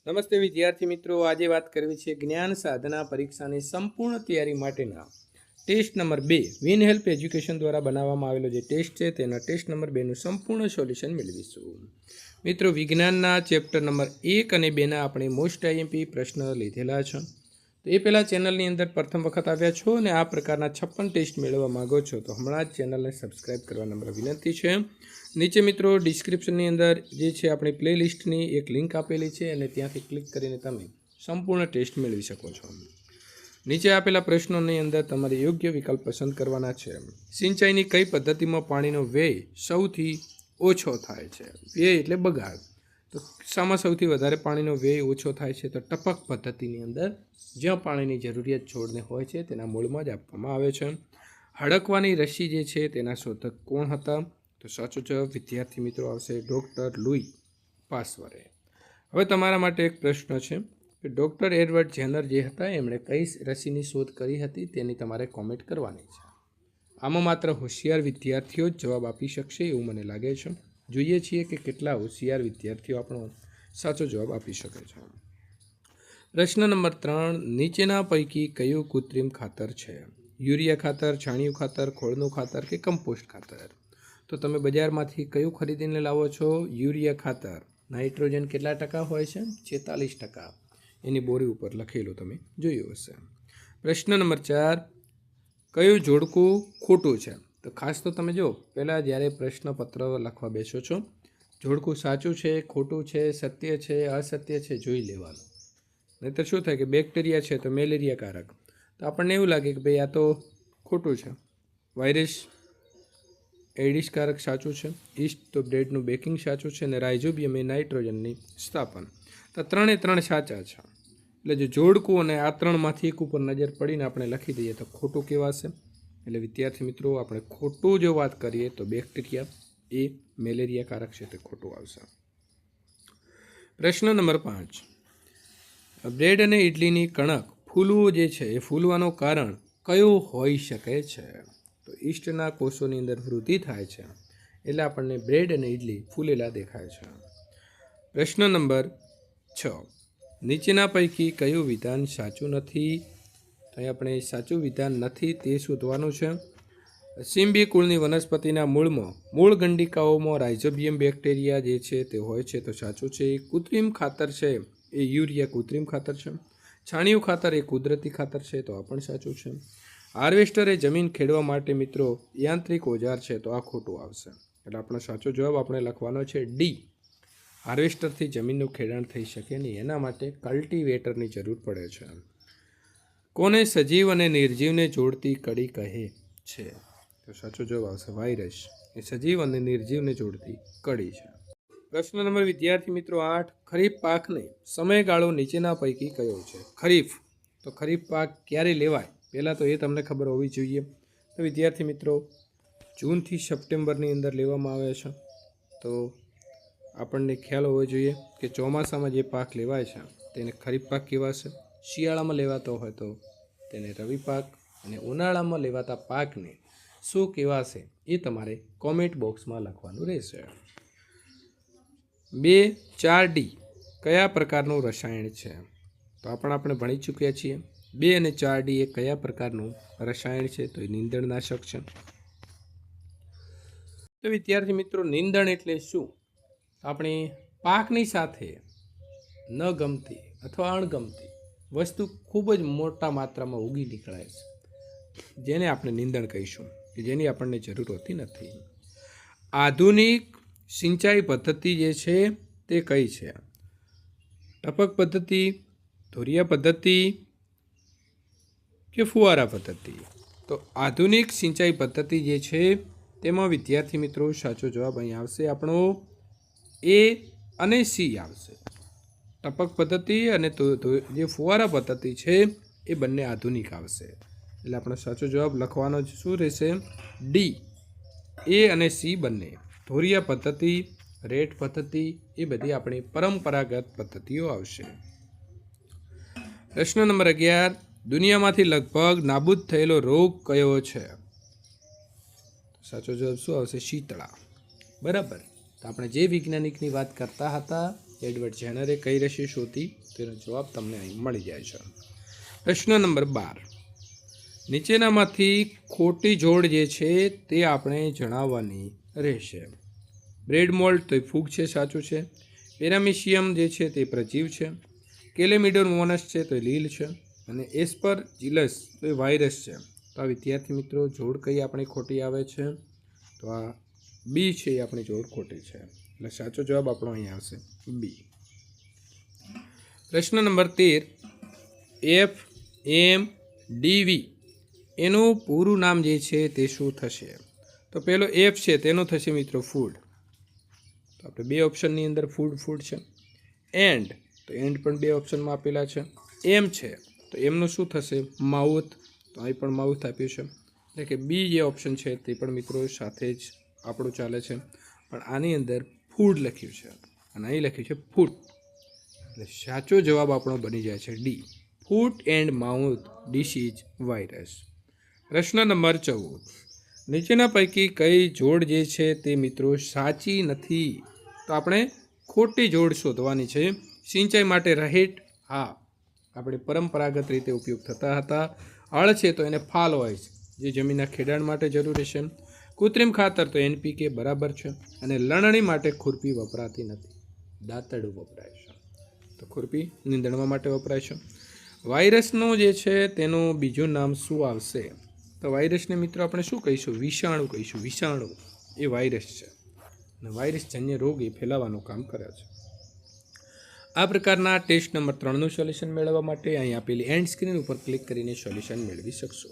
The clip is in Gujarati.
નમસ્તે વિદ્યાર્થી મિત્રો, આજે વાત કરવી છે જ્ઞાન સાધના પરીક્ષાની સંપૂર્ણ તૈયારી માટેના test number 2 win help education દ્વારા બનાવવામાં આવેલો જે ટેસ્ટ છે તેના ટેસ્ટ નંબર 2નું સંપૂર્ણ સોલ્યુશન મેળવીશું. મિત્રો, વિજ્ઞાનના ચેપ્ટર નંબર 1 અને 2ના આપણે મોસ્ટ આઈએમપી પ્રશ્ન લીધેલા છે. તો એ પહેલાં ચેનલની અંદર પ્રથમ વખત આવ્યા છો અને આ પ્રકારના 56 ટેસ્ટ મેળવવા માગો છો તો હમણાં જ ચેનલને સબસ્ક્રાઈબ કરવા નમ્ર વિનંતી છે. નીચે મિત્રો ડિસ્ક્રિપ્શનની અંદર જે છે આપણી પ્લેલિસ્ટની એક લિંક આપેલી છે અને ત્યાંથી ક્લિક કરીને તમે સંપૂર્ણ ટેસ્ટ મેળવી શકો છો. નીચે આપેલા પ્રશ્નોની અંદર તમારે યોગ્ય વિકલ્પ પસંદ કરવાના છે. સિંચાઈની કઈ પદ્ધતિમાં પાણીનો વ્યય સૌથી ઓછો થાય છે? વ્યય એટલે બગાડ. તો શામાં સૌથી વધારે પાણીનો વ્યય ઓછો થાય છે? તો ટપક પદ્ધતિની અંદર, જ્યાં પાણીની જરૂરિયાત છોડને હોય છે તેના મૂળમાં જ આપવામાં આવે છે. હડકવાની રસી જે છે તેના શોધક કોણ હતા? તો સાચો જવાબ વિદ્યાર્થી મિત્રો આવશે ડૉક્ટર લુઈ પાસ્વરે. હવે તમારા માટે એક પ્રશ્ન છે કે ડૉક્ટર એડવર્ડ જેનર જે હતા એમણે કઈ રસીની શોધ કરી હતી તેની તમારે કોમેન્ટ કરવાની છે. આમાં માત્ર હોશિયાર વિદ્યાર્થીઓ જ જવાબ આપી શકશે એવું મને લાગે છે. જોઈએ છીએ કે કેટલા હોશિયાર વિદ્યાર્થીઓ આપણો સાચો જવાબ આપી શકે છે. પ્રશ્ન નંબર 3, નીચેના પૈકી કયું કૃત્રિમ ખાતર છે? યુરિયા ખાતર, છાણિયું ખાતર, ખોળનું ખાતર કે કમ્પોસ્ટ ખાતર? તો તમે બજારમાંથી કયું ખરીદીને લાવો છો? યુરિયા ખાતર. નાઇટ્રોજન કેટલા ટકા હોય છે? 46%. એની બોરી ઉપર લખેલું તમે જોયું હશે. પ્રશ્ન નંબર 4, કયું જોડકું ખોટું છે? તો ખાસ તો તમે જો પહેલાં જ્યારે પ્રશ્નપત્ર લખવા બેસો છો, જોડકું સાચું છે, ખોટું છે, સત્ય છે, અસત્ય છે જોઈ લેવાનું. નહીંતર શું થાય કે બેક્ટેરિયા છે તો મેલેરિયાકારક, તો આપણને એવું લાગે કે ભાઈ આ તો ખોટું છે. વાયરસ એડિસકારક સાચું છે, ઈસ્ટ તો બ્રેડનું બેકિંગ સાચું છે, અને રાઇઝોબિયમ એ નાઇટ્રોજનની સ્થાપન. તો 3 સાચા છે. એટલે જે જોડકું અને આ 3માંથી એક ઉપર નજર પડીને આપણે લખી દઈએ તો ખોટું કહેવાશે. એટલે વિદ્યાર્થી મિત્રો, આપણે ખોટું જો વાત કરીએ તો બેક્ટેરિયા એ મેલેરિયાકારક છે તે ખોટું આવશે. પ્રશ્ન નંબર 5, બ્રેડ અને ઇડલીની કણક ફૂલવું જે છે એ ફૂલવાનું કારણ કયું હોઈ શકે છે? તો ઈસ્ટના કોષોની અંદર વૃદ્ધિ થાય છે એટલે આપણને બ્રેડ અને ઇડલી ફૂલેલા દેખાય છે. પ્રશ્ન નંબર 6, નીચેના પૈકી કયું વિધાન સાચું નથી? તો અહીં આપણે સાચું વિધાન નથી તે શોધવાનું છે. સિમ્બી કુળની વનસ્પતિના મૂળ ગંડિકાઓમાં રાઇઝોબિયમ બેક્ટેરિયા જે છે તે હોય છે તો સાચું છે. કૃત્રિમ ખાતર છે એ યુરિયા કૃત્રિમ ખાતર છે. છાણિયું ખાતર એ કુદરતી ખાતર છે તો આ પણ સાચું છે. હાર્વેસ્ટર એ જમીન ખેડવા માટે મિત્રો યાંત્રિક ઓજાર છે તો આ ખોટું આવશે. એટલે આપણો સાચો જવાબ આપણે લખવાનો છે ડી. હાર્વેસ્ટરથી જમીનનું ખેડાણ થઈ શકે નહીં, એના માટે કલ્ટિવેટરની જરૂર પડે છે. કોને સજીવ અને નિર્જીવને જોડતી કડી કહે છે? તો સાચો જવાબ આવશે વાયરસ. એ સજીવ અને નિર્જીવને જોડતી કડી છે. પ્રશ્ન નંબર વિદ્યાર્થી મિત્રો 8, ખરીફ પાકને સમયગાળો નીચેના પૈકી કયો છે? ખરીફ. તો ખરીફ પાક ક્યારે લેવાય પહેલાં તો એ તમને ખબર હોવી જોઈએ. તો વિદ્યાર્થી મિત્રો, જૂનથી સપ્ટેમ્બરની અંદર લેવામાં આવે છે. તો આપણને ખ્યાલ હોવો જોઈએ કે ચોમાસામાં જે પાક લેવાય છે તેને ખરીફ પાક કહેવાશે. શિયાળામાં લેવાતો હોય તો તેને રવિ પાક, અને ઉનાળામાં લેવાતા પાકને શું કહેવાશે એ તમારે કોમેન્ટ બોક્સમાં લખવાનું રહેશે. 2, 4D કયા પ્રકારનું રસાયણ છે? તો આપણે ભણી ચૂક્યા છીએ. 2 અને 4D એ કયા પ્રકારનું રસાયણ છે? તો એ નીંદણનાશક છે. તો વિદ્યાર્થી મિત્રો, નીંદણ એટલે શું? આપણે પાકની સાથે ન ગમતી અથવા અણગમતી વસ્તુ ખૂબ જ મોટા માત્રામાં ઉગી નીકળાય છે, જેને આપણે નીંદણ કહીશું, કે જેની આપણને જરૂર હોતી નથી. આધુનિક સિંચાઈ પદ્ધતિ જે છે તે કઈ છે? ટપક પદ્ધતિ, ધોરિયા પદ્ધતિ કે ફુવારા પદ્ધતિ? તો આધુનિક સિંચાઈ પદ્ધતિ જે છે તેમાં વિદ્યાર્થી મિત્રો સાચો જવાબ અહીં આવશે આપણો એ અને સી આવશે. ટપક પદ્ધતિ અને જે ફુવારા પદ્ધતિ છે એ બંને આધુનિક આવશે. એટલે આપણો સાચો જવાબ લખવાનો શું રહેશે? ડી. એ અને સી બંને. ધોરિયા પદ્ધતિ, રેટ પદ્ધતિ એ બધી આપણી પરંપરાગત પદ્ધતિઓ આવશે. પ્રશ્ન નંબર 11, દુનિયામાંથી લગભગ નાબૂદ થયેલો રોગ કયો છે? સાચો જવાબ શું આવશે? શીતળા. બરાબર. તો આપણે જે વૈજ્ઞાનિકની વાત કરતા હતા એડવર્ડ જેનરે કઈ રસી શોધી? તેનો જવાબ તમને અહીં મળી જાય છે. પ્રશ્ન નંબર 12. નીચેનામાંથી ખોટી જોડ જે છે તે આપણે જણાવવાની રહેશે. બ્રેડ મોલ્ડ તો એ ફૂગ છે, સાચું છે. પેરામિશિયમ જે છે તે પ્રજીવ છે. કેલેમિડોમોનસ છે તો એ લીલ છે. અને એસ્પરજીલસ તો એ વાયરસ છે. તો આ વિદ્યાર્થી મિત્રો જોડ કઈ આપણી ખોટી આવે છે? તો આ બી છે એ આપણી જોડ ખોટી છે. એટલે સાચો જવાબ આપણો અહીં આવશે બી. પ્રશ્ન નંબર 13. FMDV એનું પૂરું નામ જે છે તે શું થશે? તો પહેલો એફ છે તેનો થશે મિત્રો ફૂડ. તો આપણે બે ઓપ્શનની અંદર ફૂડ છે. એન્ડ તો એન્ડ પણ બે ઓપ્શનમાં આપેલા છે. એમ છે તો એમનું શું થશે? માઉથ. તો અહીં પણ માઉથ આપ્યું છે. એટલે કે બી જે ઓપ્શન છે તે પણ મિત્રો સાથે જ આપણું ચાલે છે. પણ આની અંદર ફૂડ લખ્યું છે અને અહીં લખ્યું છે ફૂટ. એટલે સાચો જવાબ આપણો બની જાય છે D, foot and mouth disease virus. પ્રશ્ન નંબર 14. નીચેના પૈકી કઈ જોડ જે છે તે મિત્રો સાચી નથી? તો આપણે ખોટી જોડ શોધવાની છે. સિંચાઈ માટે રહેટ, હા આપણે પરંપરાગત રીતે ઉપયોગ થતા હતા. હળ છે તો એને ફાલ હોય છે, જે જમીનના ખેડાણ માટે જરૂરી છે. કૃત્રિમ ખાતર તો NPK બરાબર છે. અને લણણી માટે ખુરપી વપરાતી નથી, દાંતરડું વપરાય છે. તો ખુરપી નીંદણવા માટે વપરાય છે. વાયરસનું જે છે તેનું બીજું નામ શું આવશે? તો વાયરસને મિત્રો આપણે શું કહીશું? વિષાણુ કહીશું. વિષાણુ એ વાયરસ છે અને વાયરસજન્ય રોગ એ ફેલાવાનું કામ કરે છે. આ પ્રકારના ટેસ્ટ નંબર 3નું સોલ્યુશન મેળવવા માટે અહીં આપેલી એન્ડ સ્ક્રીન ઉપર ક્લિક કરીને સોલ્યુશન મેળવી શકશો.